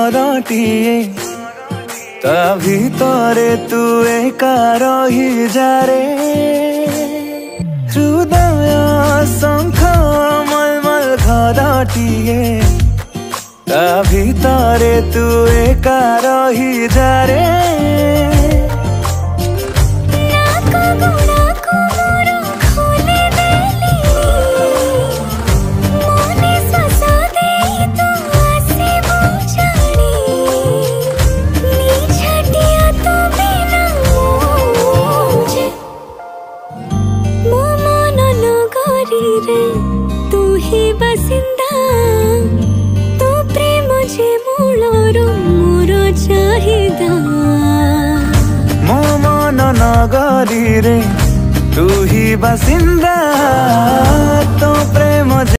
घरटिए ता भितरे तू एका रही जारे हृदय शंख मलमल घरटिए ता भितरे तू एका रही जारे तू ही बसिंदा तू प्रेम जे मूलर मोर चाहिदा मो मन नगरी रे तू ही बसिंदा तो प्रेम।